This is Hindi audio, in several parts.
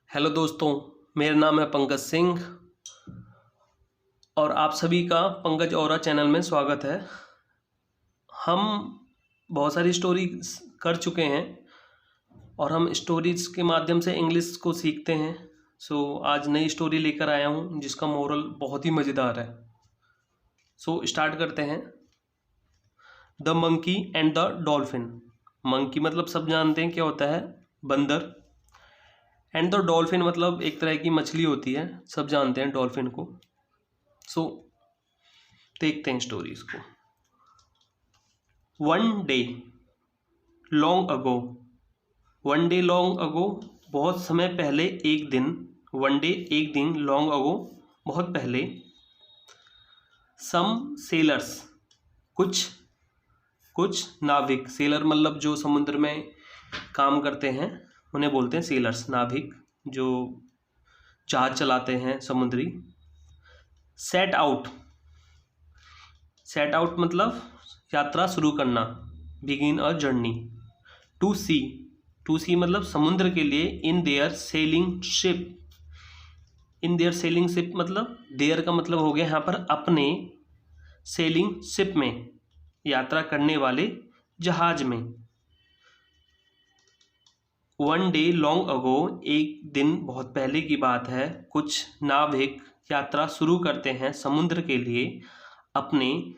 हेलो दोस्तों, मेरा नाम है पंकज सिंह और आप सभी का पंकज औरा चैनल में स्वागत है। हम बहुत सारी स्टोरी कर चुके हैं और हम स्टोरीज के माध्यम से इंग्लिश को सीखते हैं। आज नई स्टोरी लेकर आया हूँ जिसका मोरल बहुत ही मज़ेदार है। स्टार्ट करते हैं। The monkey and the dolphin. Monkey मतलब सब जानते हैं क्या होता है, बंदर। एंड द डॉल्फिन मतलब एक तरह की मछली होती है, सब जानते हैं डॉल्फिन को। देखते हैं स्टोरीज को। One day long ago. One day long ago बहुत समय पहले, एक दिन। वन डे एक दिन, लॉन्ग अगो बहुत पहले। सम सेलर्स कुछ नाविक। सेलर मतलब जो समुद्र में काम करते हैं उन्हें बोलते हैं सेलर्स, नाविक जो जहाज चलाते हैं समुद्री। सेट आउट मतलब यात्रा शुरू करना, बिगिन अ जर्नी। टू सी मतलब समुद्र के लिए। इन देयर सेलिंग शिप मतलब देयर का मतलब हो गया यहाँ पर अपने, सेलिंग शिप में यात्रा करने वाले जहाज में। वन डे लॉन्ग अगो एक दिन बहुत पहले की बात है, कुछ नाविक यात्रा शुरू करते हैं समुद्र के लिए अपने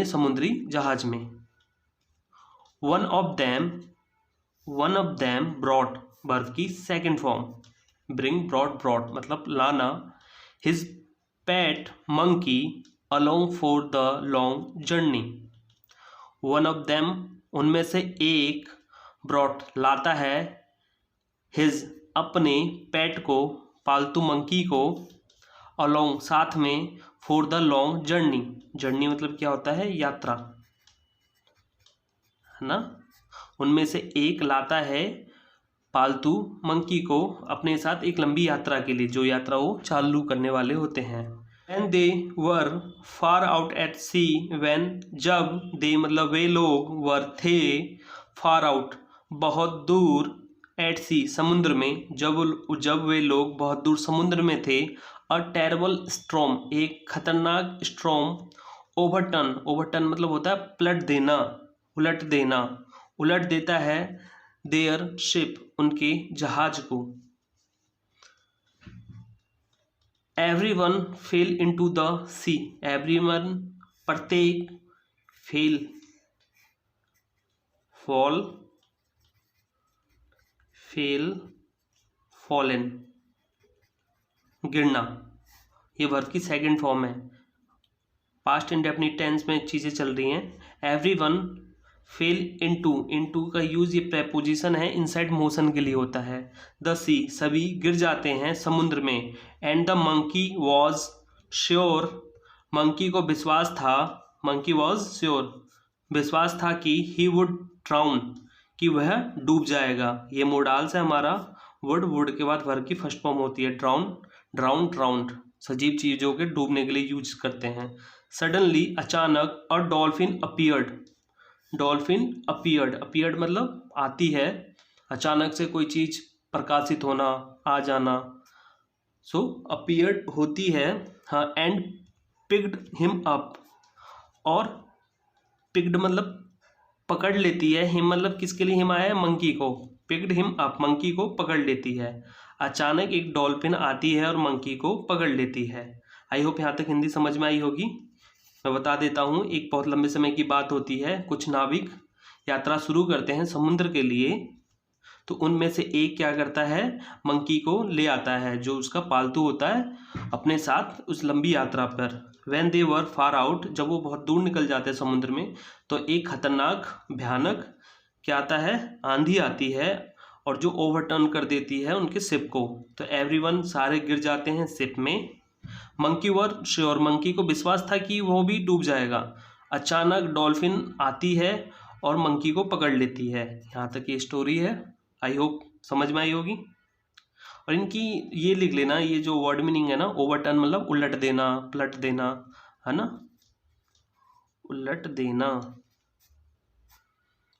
समुद्री जहाज में। One of them brought, verb की सेकंड फॉर्म। ब्रिंग, ब्रॉट मतलब लाना। His pet monkey along for the long journey. One of them उनमें से एक, ब्रॉट लाता है, हिज अपने पेट को, पालतू मंकी को, अलोंग साथ में, फॉर द लॉन्ग जर्नी मतलब क्या होता है, यात्रा, है ना। उनमें से एक लाता है पालतू मंकी को अपने साथ एक लंबी यात्रा के लिए, जो यात्रा वो चालू करने वाले होते हैं। When they were far out at sea, जब they मतलब वे लोग, were थे, far out बहुत दूर, at sea समुद्र में, जब वे लोग बहुत दूर समुद्र में थे। A terrible storm एक खतरनाक स्ट्रॉम, ओवरटर्न मतलब होता है पलट देना, उलट देता है देयर शिप उनके जहाज को। Everyone fell into the sea, everyone प्रत्येक, फेल फॉल, फॉलन गिरना, ये वर्ब की सेकंड फॉर्म है। पास्ट इंडेफिनिट टेंस में चीज़ें चल रही हैं। एवरीवन फेल इनटू का यूज़, ये प्रेपोजिशन है, इनसाइड मोशन के लिए होता है। द सी सभी गिर जाते हैं समुद्र में। And the monkey was sure monkey को विश्वास था, मंकी वॉज श्योर विश्वास था कि ही वुड ड्राउन कि वह डूब जाएगा। ये मोडाल से हमारा वुड के बाद वर्ब की फर्स्ट फॉर्म होती है ड्राउंड सजीव चीज़ों के डूबने के लिए यूज करते हैं। सडनली अचानक, अ डॉल्फिन अपीयर्ड मतलब आती है, अचानक से कोई चीज प्रकाशित होना, आ जाना। अपीयर्ड होती है, हाँ। एंड पिक्ड हिम अप, और पिक्ड मतलब पकड़ लेती है, हिम मतलब किसके लिए हिम आया है, मंकी को। पिक्ड हिम अप मंकी को पकड़ लेती है। अचानक एक डॉल्फिन आती है और मंकी को पकड़ लेती है। आई होप यहाँ तक हिंदी समझ में आई होगी। मैं बता देता हूँ, एक बहुत लंबे समय की बात होती है, कुछ नाविक यात्रा शुरू करते हैं समुद्र के लिए, तो उनमें से एक क्या करता है, मंकी को ले आता है, जो उसका पालतू होता है, अपने साथ उस लंबी यात्रा पर। When they were far out जब वो बहुत दूर निकल जाते हैं समुद्र में, तो एक खतरनाक, भयानक क्या आता है, आंधी आती है, और जो ओवरटर्न कर देती है उनके शिप को। तो एवरीवन सारे गिर जाते हैं शिप में। मंकी वर श्योर मंकी को विश्वास था कि वो भी डूब जाएगा। अचानक डॉल्फिन आती है और मंकी को पकड़ लेती है। यहाँ तक ये स्टोरी है, आई होप समझ में आई होगी। और इनकी ये लिख लेना, ये जो वर्ड मीनिंग है ना, ओवरटर्न मतलब उलट देना, पलट देना, है ना, उलट देना,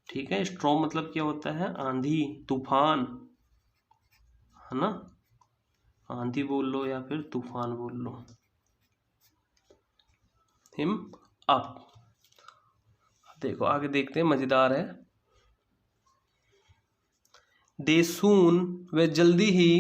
ठीक है। स्ट्रॉम मतलब क्या होता है, आंधी, तूफान। है ना, आंधी बोल लो या फिर तूफान बोल लो। Him up. देखो आगे देखते हैं, मजेदार है। दे सून, वे जल्दी ही,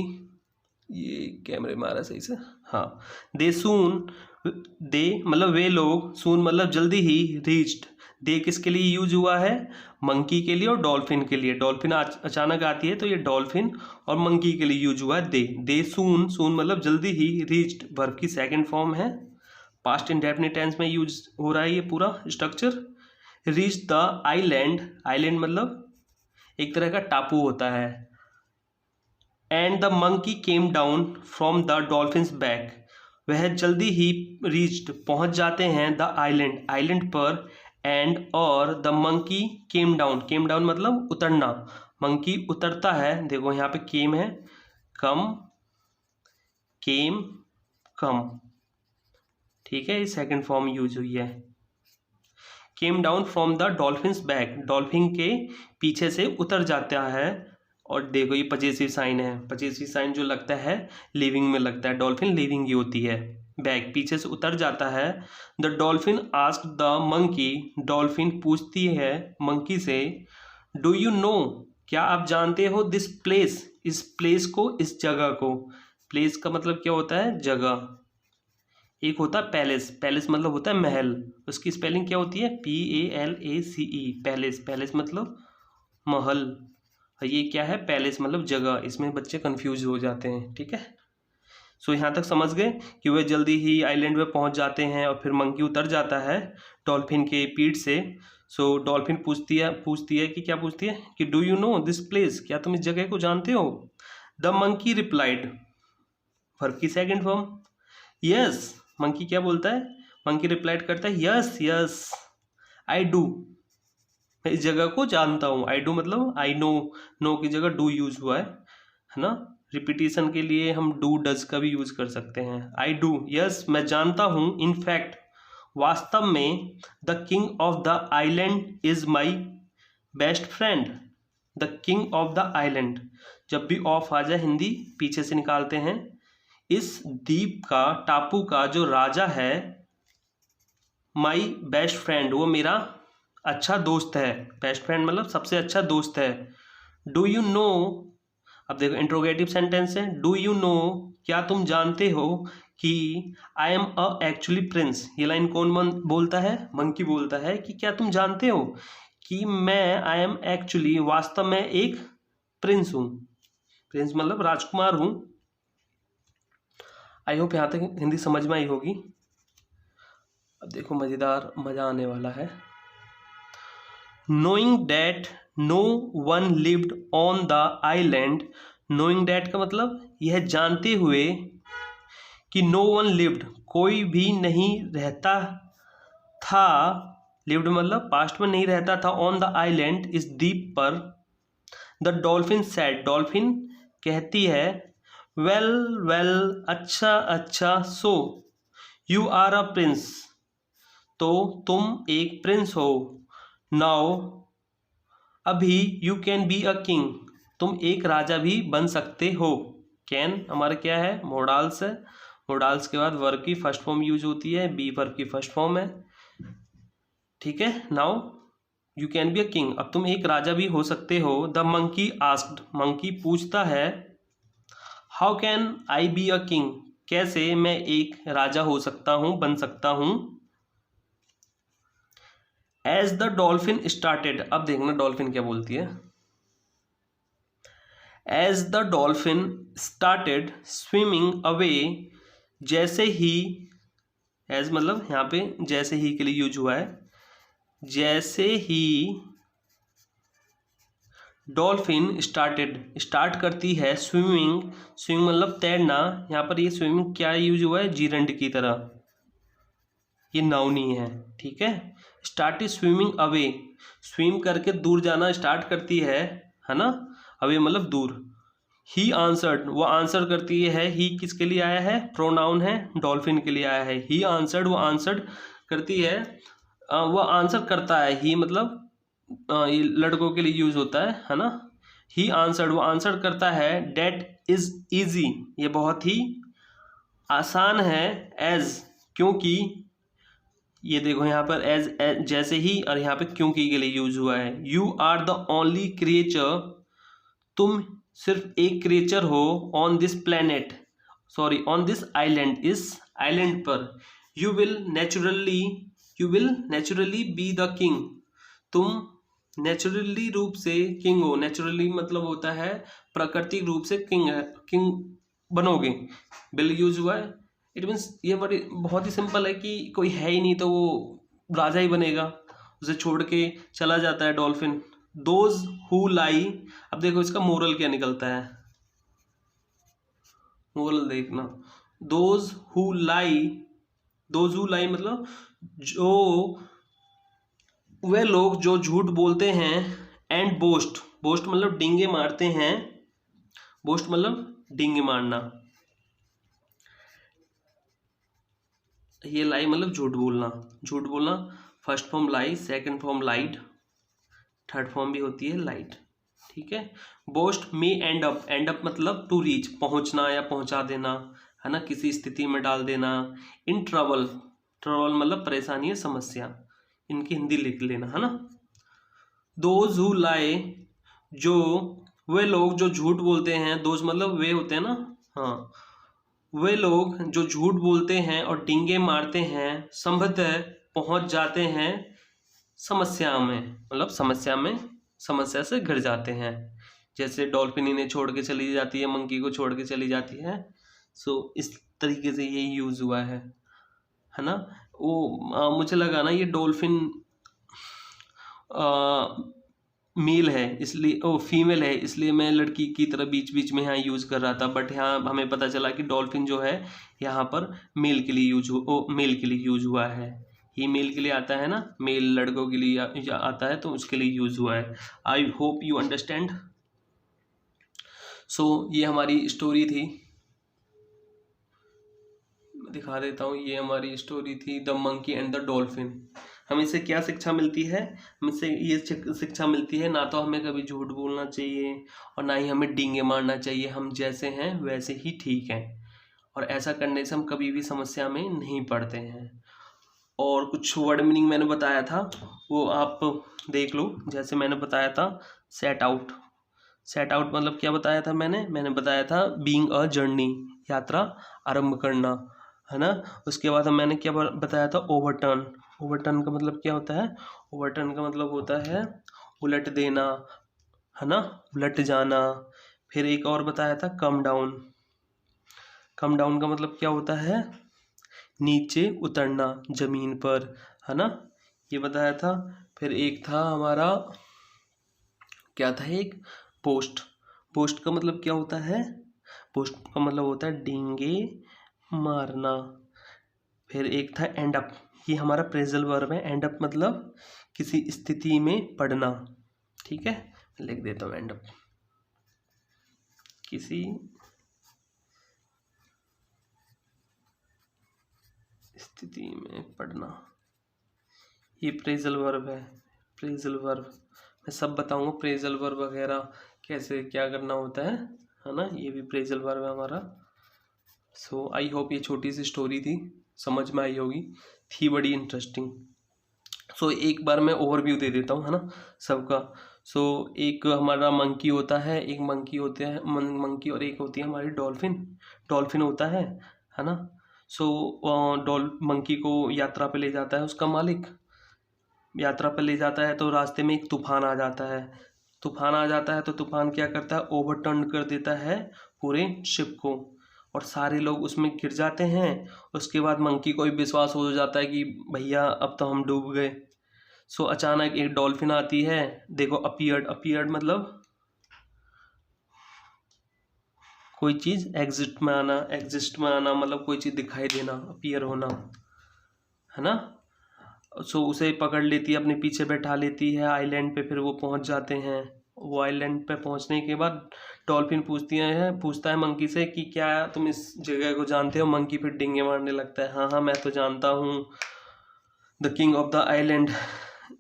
ये कैमरे मारा सही से, हाँ। दे सून, दे मतलब वे लोग, सून मतलब जल्दी ही, रीच्ड, दे किसके लिए यूज हुआ है, मंकी के लिए और डॉल्फिन के लिए। डॉल्फिन अचानक आती है तो ये डॉल्फिन और मंकी के लिए यूज हुआ है दे। दे सून, सून मतलब जल्दी ही, रीच्ड वर्ब की सेकंड फॉर्म है, पास्ट इंडेफिनिट टेंस में यूज हो रहा है ये पूरा structure. Reach the island, island मतलब एक तरह का टापू होता है। And the monkey came down from the dolphins back, वह जल्दी ही रीच्ड पहुंच जाते हैं द आइलैंड, आइलैंड पर। एंड और the monkey came down, came down मतलब उतरना, मंकी उतरता है। देखो यहाँ पे केम है, कम, केम, कम, ठीक है, ये सेकंड फॉर्म यूज हुई है। Came down from the dolphins back, dolphin के पीछे से उतर जाता है। और देखो ये पजेसिव साइन है, पजेसिव साइन जो लगता है लिविंग में लगता है, डॉल्फिन लिविंग ही होती है। बैक पीछे से उतर जाता है। The dolphin asked the monkey, dolphin पूछती है मंकी से, डू यू नो, क्या आप जानते हो, दिस प्लेस, इस प्लेस को, इस जगह को। प्लेस का मतलब क्या होता है, जगह। एक होता है पैलेस, पैलेस मतलब होता है महल, उसकी स्पेलिंग क्या होती है, PALACE, पैलेस, पैलेस मतलब महल। ये क्या है, पैलेस मतलब जगह, इसमें बच्चे कंफ्यूज हो जाते हैं, ठीक है। सो यहाँ तक समझ गए कि वे जल्दी ही आइलैंड में पहुँच जाते हैं और फिर मंकी उतर जाता है डॉल्फिन के पीठ से। सो डॉल्फिन पूछती है कि क्या पूछती है, कि do you know this place, क्या तुम इस जगह को जानते हो। द मंकी रिप्लाइड, वर्ब की सेकंड फॉर्म, यस। मंकी क्या बोलता है, मंकी रिप्लाइड करता है, यस यस आई डू, मैं इस जगह को जानता हूँ। आई डू मतलब आई नो, नो की जगह डू यूज हुआ है ना। रिपीटिशन के लिए हम डू डज का भी यूज कर सकते हैं। आई डू, यस मैं जानता हूँ, इनफैक्ट वास्तव में, the king of the island is my best friend. The king of the island, जब भी ऑफ आ जाए हिंदी पीछे से निकालते हैं। इस द्वीप का, टापू का जो राजा है, माई बेस्ट फ्रेंड वो मेरा अच्छा दोस्त है। बेस्ट फ्रेंड मतलब सबसे अच्छा दोस्त है। डू यू नो, अब देखो इंट्रोगेटिव सेंटेंस है, डू यू नो क्या तुम जानते हो कि I am a actually Prince. ये लाइन कौन बोलता है, मंकी बोलता है कि क्या तुम जानते हो कि मैं, आई एम एक्चुअली वास्तव में एक प्रिंस हूँ। प्रिंस मतलब राजकुमार हूँ। आई होप यहाँ तक हिंदी समझ में आई होगी। अब देखो मज़ेदार, मज़ा आने वाला है। Knowing that no one lived on the island, knowing that का मतलब यह जानते हुए कि नो वन लिव्ड कोई भी नहीं रहता था, लिव्ड मतलब पास्ट में नहीं रहता था, ऑन द आइलैंड इस द्वीप पर। द डॉल्फिन सैड, डॉल्फिन कहती है, वेल वेल अच्छा अच्छा, so you are a prince, तो तुम एक प्रिंस हो। नाउ अभी, you can be a king, तुम एक राजा भी बन सकते हो। कैन हमारा क्या है, मोडाल्स है, मोडाल्स के बाद वर्ब की फर्स्ट फॉर्म यूज होती है, बी वर्ब की फर्स्ट फॉर्म है, ठीक है। Now you can be a king, अब तुम एक राजा भी हो सकते हो। द मंकी आस्क्ड, मंकी पूछता है, how can I B a king, कैसे मैं एक राजा हो सकता हूँ, बन सकता हूँ। एज द डॉल्फिन स्टार्टेड, अब देखना डॉल्फिन क्या बोलती है। As the dolphin started swimming away, जैसे ही, एज मतलब यहाँ पे जैसे ही के लिए यूज हुआ है, जैसे ही डॉल्फिन स्टार्टेड, स्टार्ट करती है स्विमिंग, स्विमिंग मतलब तैरना। यहाँ पर ये स्विमिंग क्या यूज हुआ है, जीरंड की तरह, ये नाउन ही है, ठीक है। Start is swimming away, swim करके दूर जाना स्टार्ट करती है ना। अवे मतलब दूर। ही आंसर्ड, वो आंसर करती है। ही किसके लिए आया है, प्रोनाउन है, डॉल्फिन के लिए आया है। ही आंसर्ड, वो आंसर्ड करती है, वो आंसर करता है। ही मतलब ये लड़कों के लिए यूज होता है ना। ही आंसर्ड, वो आंसर करता है, डेट इज ईजी, ये बहुत ही आसान है, एज, क्योंकि, ये देखो यहाँ पर एज जैसे ही, और यहाँ पे क्योंकि के लिए यूज हुआ है। You are the only creature, तुम सिर्फ एक क्रिएचर हो, on this planet, sorry on this island, इस आइलैंड पर। You will naturally be the king, तुम नेचुरली रूप से किंग हो। नेचुरली मतलब होता है प्राकृतिक रूप से किंग बनोगे, बिल यूज हुआ है। इट मीन्स ये बहुत ही सिंपल है कि कोई है ही नहीं तो वो राजा ही बनेगा, उसे छोड़ के चला जाता है डॉल्फिन। दोज हु लाई, अब देखो इसका मोरल क्या निकलता है, मोरल देखना। दोज हु लाई मतलब जो, वे लोग जो झूठ बोलते हैं, एंड बोस्ट मतलब डींगे मारते हैं, बोस्ट मतलब डींगे मारना, ये लाई मतलब झूठ बोलना। फर्स्ट फॉर्म लाई, सेकंड फॉर्म लाइड, थर्ड फॉर्म भी होती है लाइट, ठीक है। बोस्ट मे एंड अप मतलब टू रीच, पहुंचना या पहुंचा देना, है ना, किसी स्थिति में डाल देना। इन ट्रबल मतलब परेशानी या समस्या, इनकी हिंदी लिख लेना, है ना। दोज हु लाई, जो, वे लोग जो झूठ बोलते हैं, दोज मतलब वे होते हैं ना, हाँ, वे लोग जो झूठ बोलते हैं और डींगे मारते हैं, संभवतः पहुंच जाते हैं समस्या में, मतलब समस्या से घिर जाते हैं। जैसे डॉल्फिन इन्हें छोड़ के चली जाती है, मंकी को छोड़ के चली जाती है। सो इस तरीके से ये यूज हुआ है ना। वो मुझे लगा ना ये डॉल्फिन मेल है इसलिए, ओ फीमेल है इसलिए मैं लड़की की तरह बीच बीच में यहाँ यूज़ कर रहा था, बट यहाँ हमें पता चला कि डॉल्फिन जो है यहाँ पर मेल के लिए यूज हुआ है। ही मेल के लिए आता है ना, मेल लड़कों के लिए आता है तो उसके लिए यूज हुआ है। I hope you understand. So ये हमारी स्टोरी थी, दिखा देता हूँ, ये हमारी स्टोरी थी the monkey and the dolphin. हमें इससे क्या शिक्षा मिलती है, हमसे ये शिक्षा मिलती है, ना तो हमें कभी झूठ बोलना चाहिए और ना ही हमें डींगे मारना चाहिए। हम जैसे हैं वैसे ही ठीक हैं, और ऐसा करने से हम कभी भी समस्या में नहीं पड़ते हैं। और कुछ वर्ड मीनिंग मैंने बताया था वो आप देख लो। जैसे मैंने बताया था सेट आउट मतलब क्या बताया था मैंने बताया था बीइंग अ जर्नी, यात्रा आरंभ करना, है ना। उसके बाद मैंने क्या बताया था, ओवरटर्न का मतलब क्या होता है, ओवरटर्न का मतलब होता है उलट देना, है ना, उलट जाना। फिर एक और बताया था कम डाउन का मतलब क्या होता है, नीचे उतरना जमीन पर, है ना, ये बताया था। फिर एक था हमारा क्या था, एक पोस्ट का मतलब क्या होता है, पोस्ट का मतलब होता है डींगे मारना। फिर एक था एंड अप, ये हमारा प्रेजल वर्ब है, एंड अप मतलब किसी स्थिति में पड़ना, ठीक है, लिख देता हूँ एंड अप, किसी स्थिति में पड़ना, ये प्रेजल वर्ब है। प्रेजल वर्ब मैं सब बताऊंगा, प्रेजल वर्ब वगैरह कैसे क्या करना होता है ना, ये भी प्रेजल वर्ब है हमारा। सो आई होप ये छोटी सी स्टोरी थी, समझ में आई होगी, थी बड़ी इंटरेस्टिंग। सो एक बार मैं ओवरव्यू दे देता हूँ, है ना, सबका। सो एक हमारा मंकी होता है, एक मंकी होते हैं मंकी, और एक होती है हमारी डॉल्फिन होता है ना। सो मंकी को यात्रा पे ले जाता है उसका मालिक, यात्रा पे ले जाता है तो रास्ते में एक तूफान आ जाता है तो तूफान क्या करता है, ओवरटर्न कर देता है पूरे शिप को, और सारे लोग उसमें गिर जाते हैं। उसके बाद मंकी को भी विश्वास हो जाता है कि भैया अब तो हम डूब गए। सो अचानक एक डॉल्फिन आती है, देखो अपीयर्ड मतलब कोई चीज़ एग्जिस्ट में आना मतलब कोई चीज़ दिखाई देना, अपीयर होना, है ना। सो उसे पकड़ लेती है, अपने पीछे बैठा लेती है आइलैंड पे। फिर वो पहुंच जाते हैं। वो आइलैंड पे पहुंचने के बाद डॉल्फिन पूछता है मंकी से कि क्या तुम इस जगह को जानते हो। मंकी फिर डींगे मारने लगता है, हाँ मैं तो जानता हूँ, the king of the island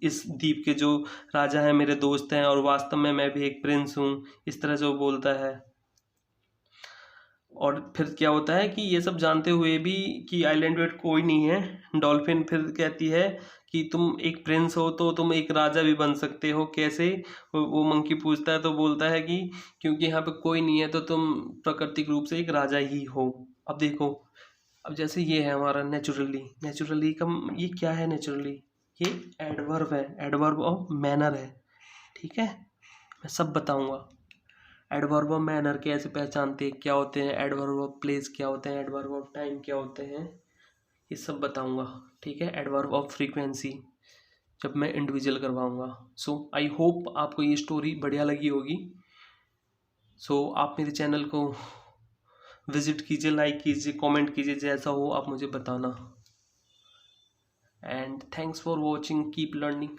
इस द्वीप के जो राजा हैं मेरे दोस्त हैं और वास्तव में मैं भी एक प्रिंस हूँ, इस तरह से वो बोलता है। और फिर क्या होता है कि ये सब जानते हुए भी कि आइलैंड पे कोई नहीं है, डॉल्फिन फिर कहती है कि तुम एक प्रिंस हो तो तुम एक राजा भी बन सकते हो, कैसे? वो मंकी पूछता है तो बोलता है कि क्योंकि यहाँ पे कोई नहीं है तो तुम प्राकृतिक रूप से एक राजा ही हो। अब देखो, अब जैसे ये है हमारा नेचुरली, नेचुरली का ये क्या है? नेचुरली ये एडवर्ब है, एडवर्ब ऑफ मैनर है, ठीक है? मैं सब बताऊंगा। एडवर्ब ऑफ मैनर कैसे पहचानते हैं, क्या होते हैं, एडवर्ब ऑफ प्लेस क्या होते हैं, एडवर्ब ऑफ टाइम क्या होते हैं, ये सब बताऊंगा, ठीक है? एडवर्ब ऑफ फ्रीक्वेंसी जब मैं इंडिविजुअल करवाऊंगा। सो आई होप आपको ये स्टोरी बढ़िया लगी होगी। सो आप मेरे चैनल को विजिट कीजिए, लाइक कीजिए, कमेंट कीजिए, जैसा हो आप मुझे बताना। And thanks for watching, keep learning.